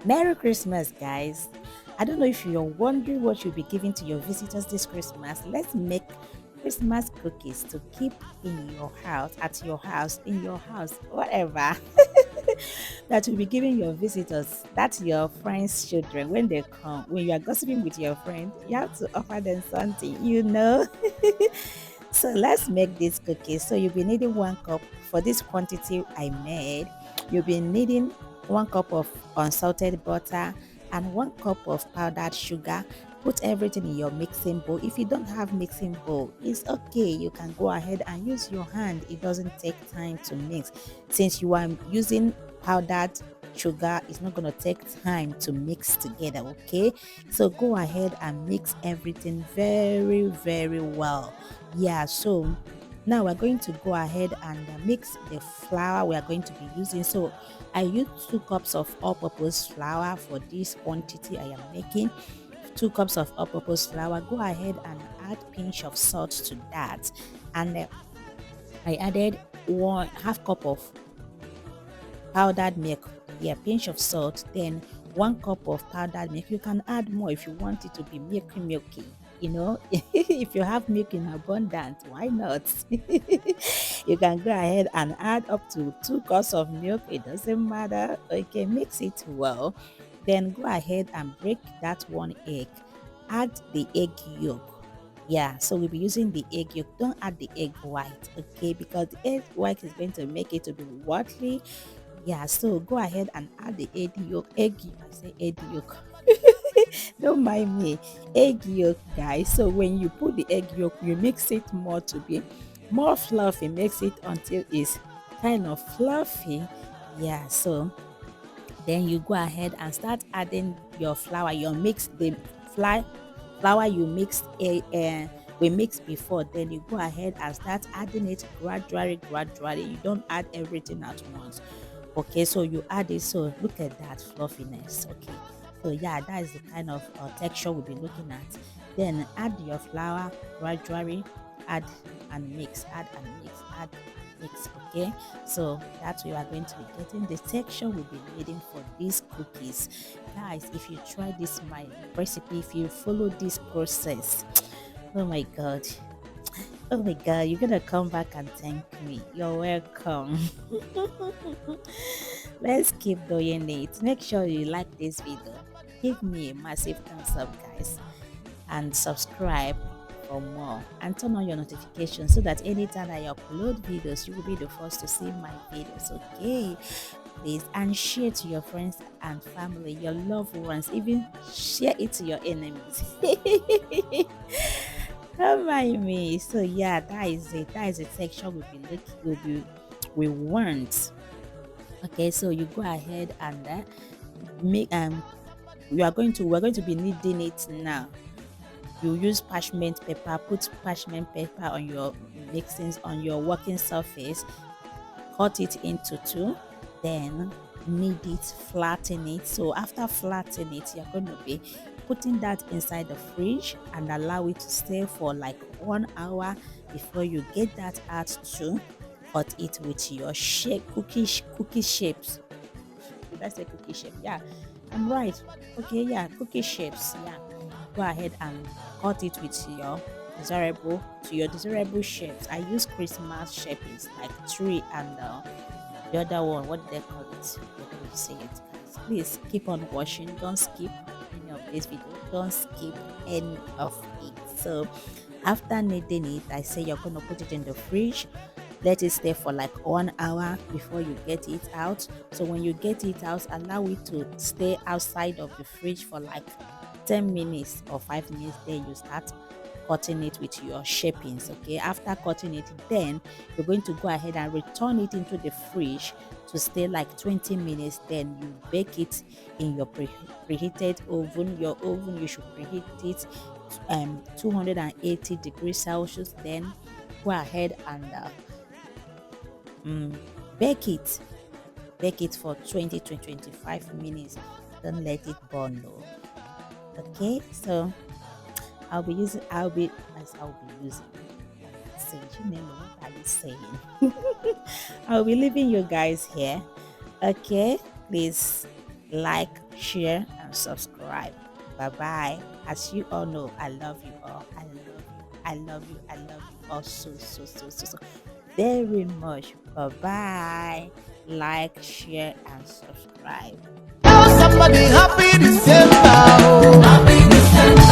Merry Christmas, guys. I don't know if you're wondering what you'll be giving to your visitors this Christmas. Let's make Christmas cookies to keep in your house, at your house, in your house, whatever. That you'll be giving your visitors. That's your friends' children when they come. When you are gossiping with your friend, you have to offer them something. So let's make these cookies. So you'll be needing 1 cup for this quantity I made. You'll be needing 1 cup of unsalted butter and 1 cup of powdered sugar. Put everything in your mixing bowl. If you don't have mixing bowl, it's okay. You can go ahead and use your hand. It doesn't take time to mix. Since you are using powdered sugar, it's not going to take time to mix together, okay? So go ahead and mix everything very, very well. Yeah, so now we're going to go ahead and mix the flour we are going to be using. So I used 2 cups of all-purpose flour for this quantity I am making. 2 cups of all-purpose flour. Go ahead and add pinch of salt to that, and I added 1/2 cup of powdered milk. Yeah, pinch of salt. Then 1 cup of powdered milk. You can add more if you want it to be milky. If you have milk in abundance, why not? You can go ahead and add up to 2 cups of milk. It doesn't matter. Okay, mix it well. Then go ahead and break that 1 egg. Add the egg yolk. Yeah, so we'll be using the egg yolk. Don't add the egg white, okay? Because the egg white is going to make it to be watery. Yeah, so go ahead and add the egg yolk. I say egg yolk. Don't mind me. Egg yolk, guys. So when you put the egg yolk, you mix it more to be more fluffy. Mix it until it's kind of fluffy. Yeah, so then you go ahead and start adding your flour. You mix the flour you mixed we mixed before. Then you go ahead and start adding it gradually. You don't add everything at once. Okay, so you add it. So look at that fluffiness. Okay, so yeah, that is the kind of texture we'll be looking at. Then add your flour gradually. Add and mix. Add and mix. Okay, so that's what you are going to be getting the texture we'll be needing for these cookies, guys. If you try this my recipe, if you follow this process, oh my god, oh my god, you're gonna come back and thank me. You're welcome. Let's keep doing it. Make sure you like this video. Give me a massive thumbs up, guys, and subscribe for more, and turn on your notifications so that anytime I upload videos, you will be the first to see my videos. Okay, please, and share to your friends and family, your loved ones, even share it to your enemies. Don't mind me. So yeah, that is it. That is the texture we want. Okay, so you go ahead and make we're going to be kneading it now. You use parchment paper. Put parchment paper on your mixings on your working surface. Cut it into two. Then knead it, flatten it. So after flatten it, you're going to be putting that inside the fridge and allow it to stay for like 1 hour before you get that out to cut it with your cookie shapes. Did I say cookie shape? Yeah, I'm right. Okay, yeah, cookie shapes. Yeah, go ahead and cut it with your desirable shapes. I use Christmas shapes like tree and the other one. What did they call it? What do you say it, guys? Please keep on watching. Don't skip any of this video. Don't skip any of it. So after kneading it, I say you're gonna put it in the fridge. Let it stay for like 1 hour before you get it out. So when you get it out, allow it to stay outside of the fridge for like 10 minutes or 5 minutes. Then you start cutting it with your shapings. Okay, after cutting it, then you're going to go ahead and return it into the fridge to stay like 20 minutes. Then you bake it in your preheated oven. Your oven, you should preheat it 280 degrees Celsius. Then go ahead and mm, bake it for 20 to 25 minutes. Don't let it burn though. Okay, so I'll be using saying, what are you saying? I'll be leaving you guys here. Okay, please like, share, and subscribe. Bye bye. As you all know, I love you all. I love you. I love you. I love you all so very much. Bye bye. Like, share, and subscribe. Somebody happy December. Oh. Happy December.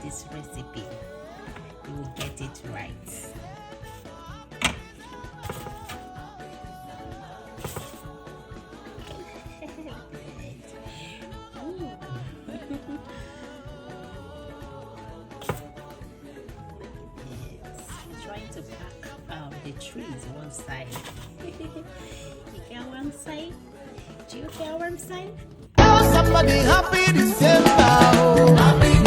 this recipe, you will get it right. Ooh. Yes. Trying to pack the trees one side. You get one side? Do you get one side? Tell somebody happy December. Oh. Happy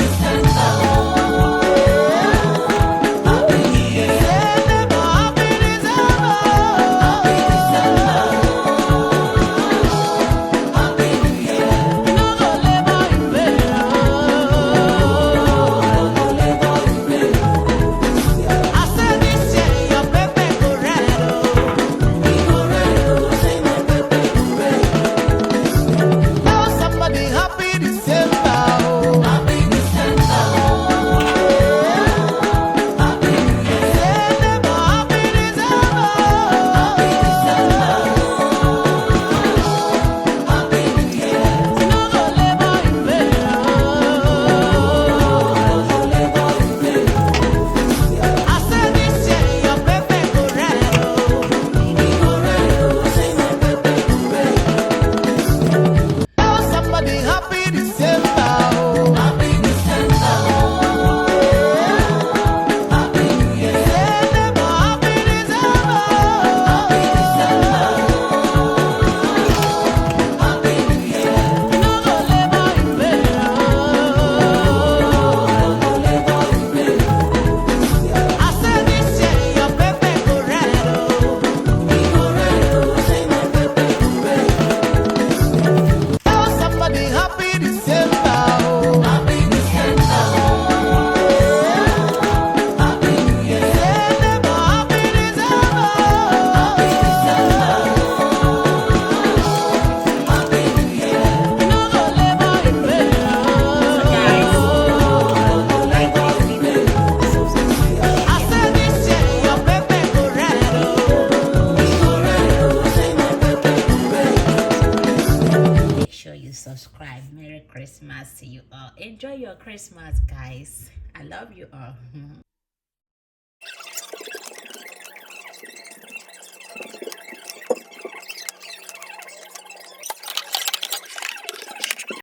subscribe. Merry Christmas to you all. Enjoy your Christmas, guys. I love you all.